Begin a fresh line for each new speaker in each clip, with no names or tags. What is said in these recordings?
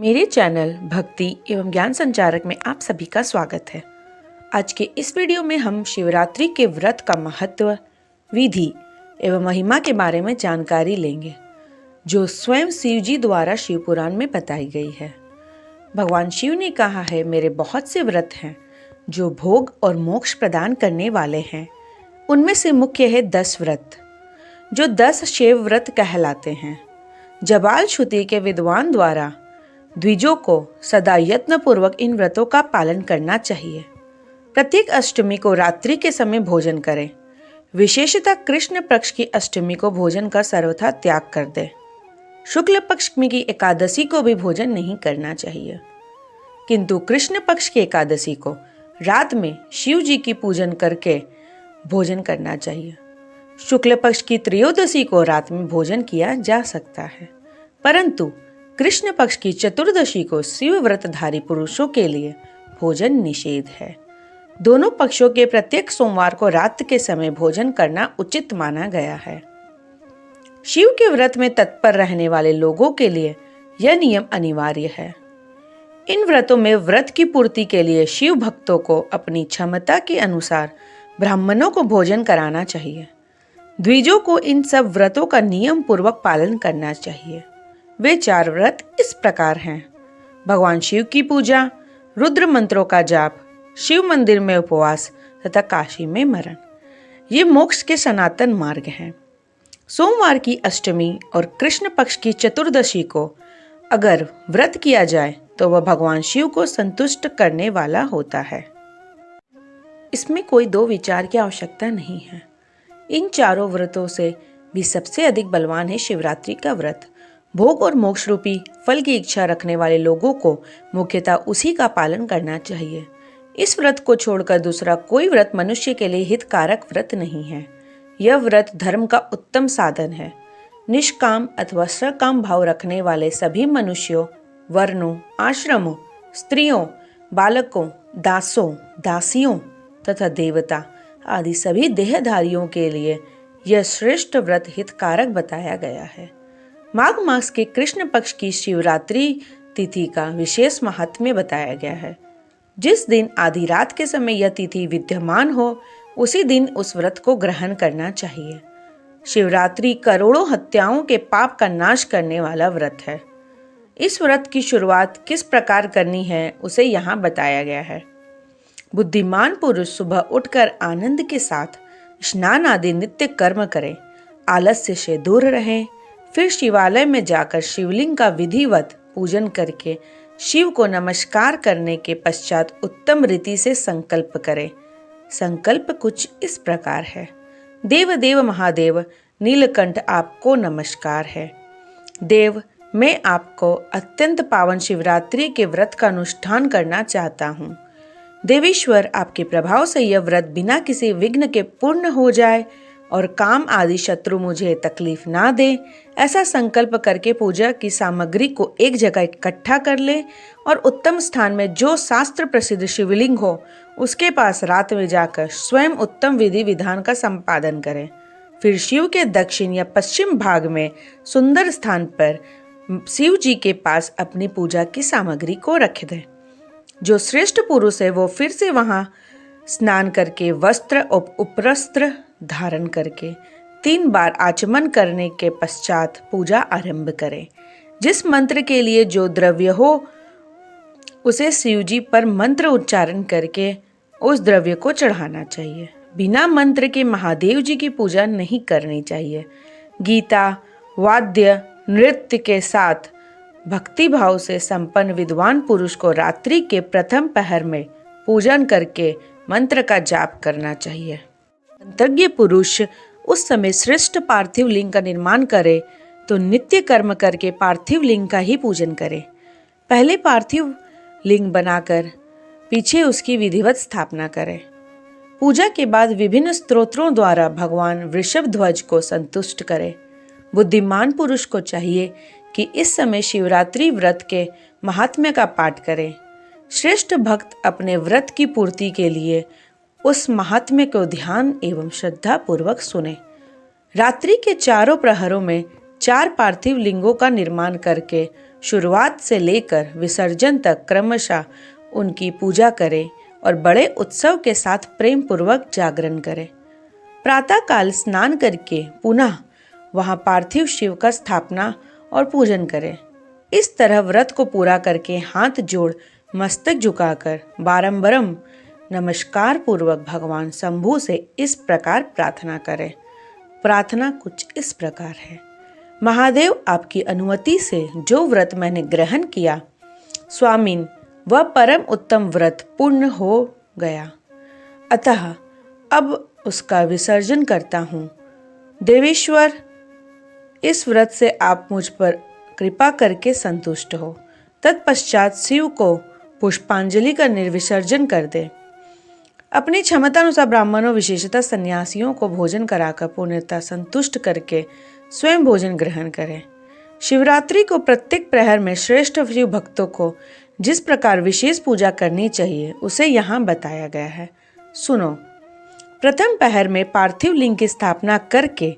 मेरे चैनल भक्ति एवं ज्ञान संचारक में आप सभी का स्वागत है। आज के इस वीडियो में हम शिवरात्रि के व्रत का महत्व, विधि एवं महिमा के बारे में जानकारी लेंगे, जो स्वयं शिव जी द्वारा शिव पुराण में बताई गई है। भगवान शिव ने कहा है, मेरे बहुत से व्रत हैं जो भोग और मोक्ष प्रदान करने वाले हैं। उनमें से मुख्य है 10 व्रत, जो 10 शिव व्रत कहलाते हैं। जबाल श्रुति के विद्वान द्वारा द्विजों को सदा यत्न पूर्वक इन व्रतों का पालन करना चाहिए। प्रत्येक अष्टमी को रात्रि के समय भोजन करें। विशेषतः कृष्ण पक्ष की अष्टमी को भोजन का सर्वथा त्याग कर दे। शुक्ल पक्ष की एकादशी को भी भोजन नहीं करना चाहिए, किंतु कृष्ण पक्ष की एकादशी को रात में शिव जी की पूजन करके भोजन करना चाहिए। शुक्ल पक्ष की त्रयोदशी को रात में भोजन किया जा सकता है, परंतु कृष्ण पक्ष की चतुर्दशी को शिव व्रतधारी पुरुषों के लिए भोजन निषेध है। दोनों पक्षों के प्रत्येक सोमवार को रात के समय भोजन करना उचित माना गया है। शिव के व्रत में तत्पर रहने वाले लोगों के लिए यह नियम अनिवार्य है। इन व्रतों में व्रत की पूर्ति के लिए शिव भक्तों को अपनी क्षमता के अनुसार ब्राह्मणों को भोजन कराना चाहिए। द्विजों को इन सब व्रतों का नियम पूर्वक पालन करना चाहिए। वे 4 व्रत इस प्रकार हैं: भगवान शिव की पूजा, रुद्र मंत्रों का जाप, शिव मंदिर में उपवास तथा काशी में मरण। ये मोक्ष के सनातन मार्ग हैं। सोमवार की अष्टमी और कृष्ण पक्ष की चतुर्दशी को अगर व्रत किया जाए तो वह भगवान शिव को संतुष्ट करने वाला होता है। इसमें कोई 2 विचार की आवश्यकता नहीं है। इन चारों व्रतों से भी सबसे अधिक बलवान है शिवरात्रि का व्रत। भोग और मोक्ष रूपी फल की इच्छा रखने वाले लोगों को मुख्यतः उसी का पालन करना चाहिए। इस व्रत को छोड़कर दूसरा कोई व्रत मनुष्य के लिए हितकारक व्रत नहीं है। यह व्रत धर्म का उत्तम साधन है। निष्काम अथवा सकाम भाव रखने वाले सभी मनुष्यों, वर्णों, आश्रमों, स्त्रियों, बालकों, दासों, दासियों तथा देवता आदि सभी देहधारियों के लिए यह श्रेष्ठ व्रत हितकारक बताया गया है। माघ मास के कृष्ण पक्ष की शिवरात्रि तिथि का विशेष महात्म्य बताया गया है। जिस दिन आधी रात के समय यह तिथि विद्यमान हो, उसी दिन उस व्रत को ग्रहण करना चाहिए। शिवरात्रि करोड़ों हत्याओं के पाप का नाश करने वाला व्रत है। इस व्रत की शुरुआत किस प्रकार करनी है उसे यहाँ बताया गया है। बुद्धिमान पुरुष सुबह उठकर आनंद के साथ स्नान आदि नित्य कर्म करें, आलस्य से दूर रहें, फिर शिवालय में जाकर शिवलिंग का विधिवत पूजन करके शिव को नमस्कार करने के पश्चात उत्तम रीति से संकल्प करें। संकल्प कुछ इस प्रकार है: देव देव महादेव नीलकंठ, आपको नमस्कार है। देव, मैं आपको अत्यंत पावन शिवरात्रि के व्रत का अनुष्ठान करना चाहता हूँ। देवीश्वर, आपके प्रभाव से यह व्रत बिना किसी विघ्न के पूर्ण हो जाए और काम आदि शत्रु मुझे तकलीफ ना दे, ऐसा संकल्प करके पूजा की सामग्री को एक जगह इकट्ठा कर ले और उत्तम स्थान में जो शास्त्र प्रसिद्ध शिवलिंग हो उसके पास रात में जाकर स्वयं उत्तम विधि विधान का संपादन करें। फिर शिव के दक्षिण या पश्चिम भाग में सुंदर स्थान पर शिव जी के पास अपनी पूजा की सामग्री को रख दें। जो श्रेष्ठ पुरुष है वो फिर से वहां स्नान करके वस्त्र और उपवस्त्र धारण करके 3 बार आचमन करने के पश्चात पूजा आरंभ करें। जिस मंत्र के लिए जो द्रव्य हो उसे शिव जी पर मंत्र उच्चारण करके उस द्रव्य को चढ़ाना चाहिए। बिना मंत्र के महादेव जी की पूजा नहीं करनी चाहिए। गीता, वाद्य, नृत्य के साथ भक्ति भाव से संपन्न विद्वान पुरुष को रात्रि के प्रथम पहर में पूजन करके मंत्र का जाप करना चाहिए। मंत्रज्ञ पुरुष उस समय श्रेष्ठ पार्थिव लिंग का निर्माण करे तो नित्य कर्म करके पार्थिव लिंग का ही पूजन करे। पहले पार्थिव लिंग बनाकर पीछे उसकी विधिवत स्थापना करे। पूजा के बाद विभिन्न स्तोत्रों द्वारा भगवान वृषभध्वज को संतुष्ट करे। बुद्धिमान पुरुष को चाहिए कि इस समय शिवरात्रि व्रत के महात्म्य का पाठ करे। श्रेष्ठ भक्त अपने व्रत की पूर्ति के लिए उस महात्म्य को ध्यान एवं श्रद्धा पूर्वक सुने। रात्रि के चारों प्रहरों में 4 पार्थिव लिंगों का निर्माण करके शुरुआत से लेकर विसर्जन तक क्रमशः उनकी पूजा करें और बड़े उत्सव के साथ प्रेम पूर्वक जागरण करें। प्रातःकाल स्नान करके पुनः वहां पार्थिव शिव का स्थापना और पूजन करें। इस तरह व्रत को पूरा करके हाथ जोड़ मस्तक झुकाकर बारंबार नमस्कार पूर्वक भगवान शंभु से इस प्रकार प्रार्थना करें। प्रार्थना कुछ इस प्रकार है। महादेव, आपकी अनुमति से जो व्रत मैंने ग्रहण किया, स्वामीन, वह परम उत्तम व्रत पूर्ण हो गया, अतः अब उसका विसर्जन करता हूँ। देवेश्वर, इस व्रत से आप मुझ पर कृपा करके संतुष्ट हो। तत्पश्चात शिव को पुष्पांजलि का निर्विसर्जन कर दे। अपनी क्षमता अनुसार ब्राह्मणों, विशेषतः सन्यासियों को भोजन कराकर पूर्णतः संतुष्ट करके स्वयं भोजन ग्रहण करें। शिवरात्रि को प्रत्येक प्रहर में श्रेष्ठ शिव भक्तों को जिस प्रकार विशेष पूजा करनी चाहिए उसे यहाँ बताया गया है, सुनो। प्रथम पहर में पार्थिव लिंग की स्थापना करके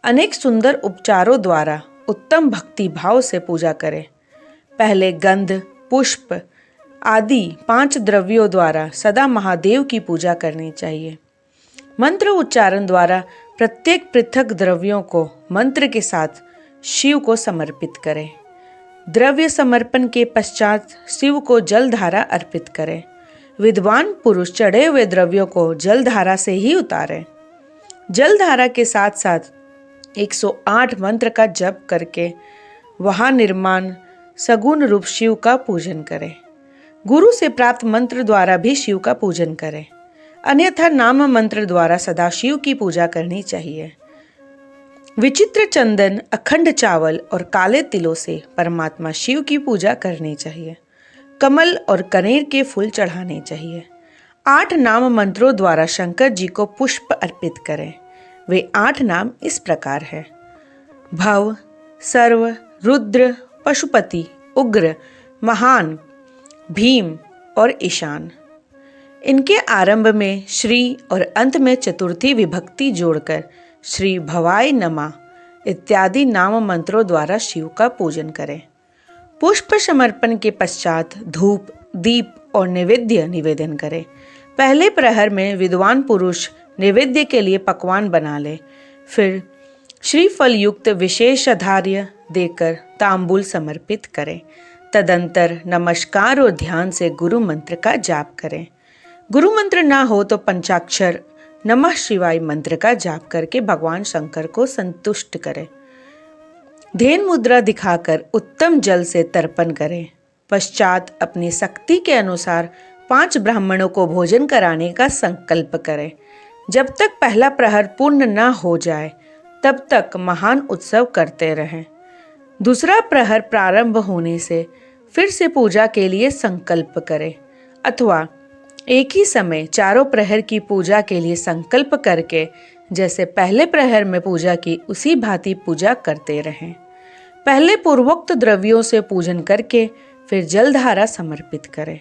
अनेक सुंदर उपचारों द्वारा उत्तम भक्ति भाव से पूजा करें। पहले गंध, पुष्प आदि 5 द्रव्यों द्वारा सदा महादेव की पूजा करनी चाहिए। मंत्र उच्चारण द्वारा प्रत्येक पृथक द्रव्यों को मंत्र के साथ शिव को समर्पित करें। द्रव्य समर्पण के पश्चात शिव को जलधारा अर्पित करें। विद्वान पुरुष चढ़े हुए द्रव्यों को जलधारा से ही उतारें। जलधारा के साथ साथ 108 मंत्र का जप करके वहां निर्माण सगुण रूप शिव का पूजन करें। गुरु से प्राप्त मंत्र द्वारा भी शिव का पूजन करें, अन्यथा नाम मंत्र द्वारा सदा शिव की पूजा करनी चाहिए। विचित्र चंदन, अखंड चावल और काले तिलों से परमात्मा शिव की पूजा करनी चाहिए। कमल और कनेर के फूल चढ़ाने चाहिए। 8 नाम मंत्रों द्वारा शंकर जी को पुष्प अर्पित करें। वे 8 नाम इस प्रकार है: भव, सर्व, रुद्र, पशुपति, उग्र, महान, भीम और ईशान। इनके आरंभ में श्री और अंत में चतुर्थी विभक्ति जोड़कर श्री भवाय नमः इत्यादि नाम मंत्रों द्वारा शिव का पूजन करें। पुष्प समर्पण के पश्चात धूप, दीप और नैवेद्य निवेदन करें। पहले प्रहर में विद्वान पुरुष नैवेद्य के लिए पकवान बना ले, फिर श्रीफल युक्त विशेष आधार्य देकर तांबूल समर्पित करें। तदंतर नमस्कार और ध्यान से गुरु मंत्र का जाप करें। गुरु मंत्र ना हो तो पंचाक्षर नमः शिवाय मंत्र का जाप करके भगवान शंकर को संतुष्ट करें। ध्यान मुद्रा दिखाकर उत्तम जल से तर्पण करें। पश्चात अपनी शक्ति के अनुसार 5 ब्राह्मणों को भोजन कराने का संकल्प करें। जब तक पहला प्रहर पूर्ण न हो जाए तब तक महान उत्सव करते रहें। दूसरा प्रहर प्रारंभ होने से फिर से पूजा के लिए संकल्प करें, अथवा एक ही समय चारों प्रहर की पूजा के लिए संकल्प करके जैसे पहले प्रहर में पूजा की उसी भांति पूजा करते रहें। पहले पूर्वोक्त द्रव्यों से पूजन करके फिर जलधारा समर्पित करें।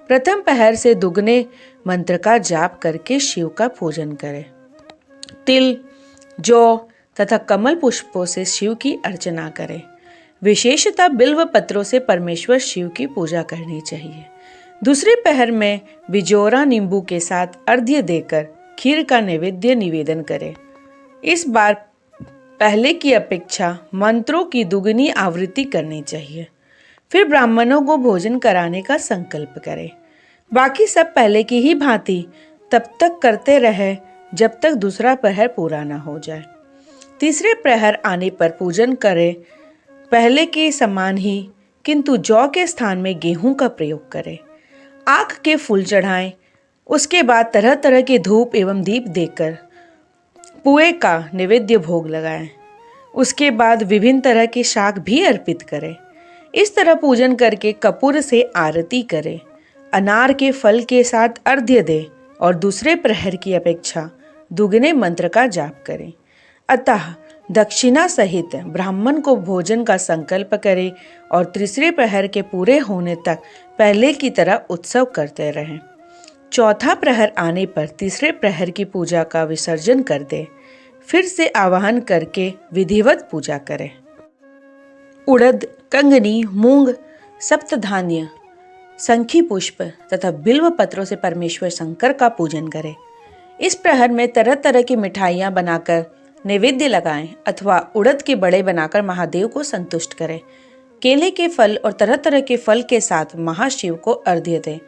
प्रथम पहर से दुगने मंत्र का जाप करके शिव का पूजन करें। तिल, जौ तथा कमल पुष्पों से शिव की अर्चना करें। विशेषतः बिल्व पत्रों से परमेश्वर शिव की पूजा करनी चाहिए। दूसरे पहर में बिजोरा नींबू के साथ अर्घ्य देकर खीर का नैवेद्य निवेदन करें। इस बार पहले की अपेक्षा मंत्रों की दुगनी आवृत्ति करनी चाहिए। फिर ब्राह्मणों को भोजन कराने का संकल्प करें। बाकी सब पहले की ही भांति तब तक करते रहे जब तक दूसरा प्रहर पूरा न हो जाए। तीसरे प्रहर आने पर पूजन करें पहले के समान ही, किंतु जौ के स्थान में गेहूं का प्रयोग करें। आँख के फूल चढ़ाएं। उसके बाद तरह तरह के धूप एवं दीप देकर पुए का नैवेद्य भोग लगाएं। उसके बाद विभिन्न तरह के शाक भी अर्पित करें। इस तरह पूजन करके कपूर से आरती करें। अनार के फल के साथ अर्घ्य दें और दूसरे प्रहर की अपेक्षा दुगने मंत्र का जाप करें। अतः दक्षिणा सहित ब्राह्मण को भोजन का संकल्प करें और तीसरे प्रहर के पूरे होने तक पहले की तरह उत्सव करते रहें। चौथा प्रहर आने पर तीसरे प्रहर की पूजा का विसर्जन कर दें। फिर से आवाहन करके विधिवत पूजा करें। उड़द, कंगनी, मूंग, सप्तधान्य, शंखी पुष्प तथा बिल्व पत्रों से परमेश्वर शंकर का पूजन करें। इस प्रहर में तरह तरह की मिठाइयाँ बनाकर नैवेद्य लगाएं अथवा उड़द के बड़े बनाकर महादेव को संतुष्ट करें। केले के फल और तरह तरह के फल के साथ महाशिव को अर्घ्य दें।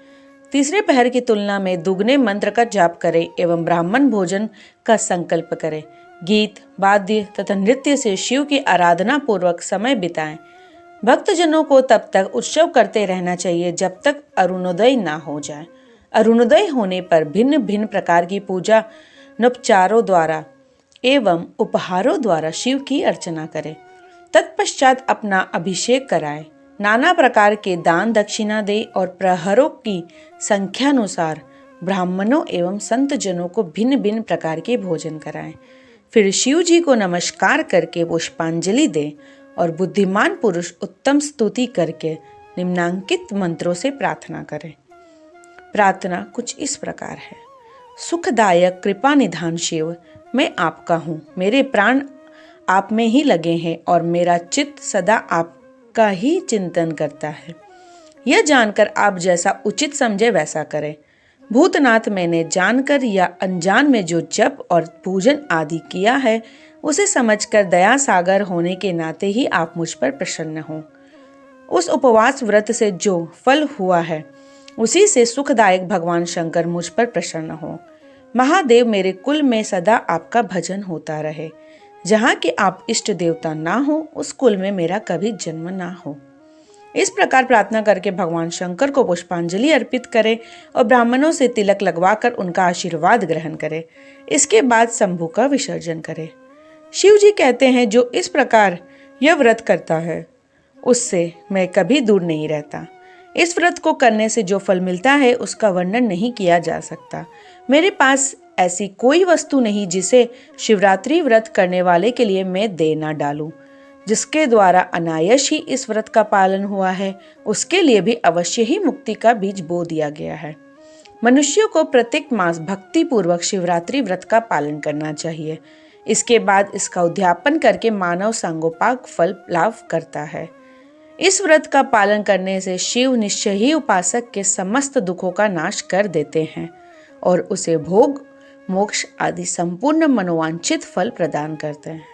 तीसरे पहर की तुलना में दुगने मंत्र का जाप करें एवं ब्राह्मण भोजन का संकल्प करें। गीत, वाद्य तथा नृत्य से शिव की आराधना पूर्वक समय बिताएं। भक्तजनों को तब तक उत्सव करते रहना चाहिए जब तक अरुणोदय ना हो जाए। अरुणोदय होने पर भिन्न भिन्न प्रकार की पूजा नोपचारों द्वारा एवं उपहारों द्वारा शिव की अर्चना करें। तत्पश्चात अपना अभिषेक कराएं। नाना प्रकार के दान दक्षिणा दे और प्रहरों की संख्यानुसार ब्राह्मणों एवं संत जनों को भिन्न भिन्न प्रकार के भोजन कराएं। फिर शिव जी को नमस्कार करके पुष्पांजलि दें और बुद्धिमान पुरुष उत्तम स्तुति करके निम्नांकित मंत्रों से प्रार्थना करें। प्रार्थना कुछ इस प्रकार है। सुखदायक कृपा निधान शिव, मैं आपका हूँ, मेरे प्राण आप में ही लगे हैं और मेरा चित्त सदा आपका ही चिंतन करता है। यह जानकर आप जैसा उचित समझे वैसा करें। भूतनाथ, मैंने जानकर या अनजान में जो जप और पूजन आदि किया है उसे समझकर दया सागर होने के नाते ही आप मुझ पर प्रसन्न हो। उस उपवास व्रत से जो फल हुआ है उसी से सुखदायक भगवान शंकर मुझ पर प्रसन्न हो। महादेव, मेरे कुल में सदा आपका भजन होता रहे। जहाँ कि आप इष्ट देवता ना हो उस कुल में मेरा कभी जन्म ना हो। इस प्रकार प्रार्थना करके भगवान शंकर को पुष्पांजलि अर्पित करें और ब्राह्मणों से तिलक लगवाकर उनका आशीर्वाद ग्रहण करें। इसके बाद शंभु का विसर्जन करें। शिव जी कहते हैं, जो इस प्रकार यह व्रत करता है उससे मैं कभी दूर नहीं रहता। इस व्रत को करने से जो फल मिलता है उसका वर्णन नहीं किया जा सकता। मेरे पास ऐसी कोई वस्तु नहीं जिसे शिवरात्रि व्रत करने वाले के लिए मैं दे ना डालूं। जिसके द्वारा अनायास ही इस व्रत का पालन हुआ है उसके लिए भी अवश्य ही मुक्ति का बीज बो दिया गया है। मनुष्यों को प्रत्येक मास भक्ति पूर्वक शिवरात्रि व्रत का पालन करना चाहिए। इसके बाद इसका उद्यापन करके मानव सांगोपांग फल लाभ करता है। इस व्रत का पालन करने से शिव निश्चय ही उपासक के समस्त दुखों का नाश कर देते हैं और उसे भोग, मोक्ष आदि संपूर्ण मनोवांछित फल प्रदान करते हैं।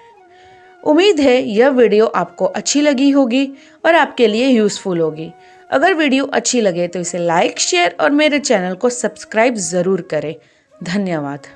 उम्मीद है यह वीडियो आपको अच्छी लगी होगी और आपके लिए यूजफुल होगी। अगर वीडियो अच्छी लगे तो इसे लाइक, शेयर और मेरे चैनल को सब्सक्राइब जरूर करें। धन्यवाद।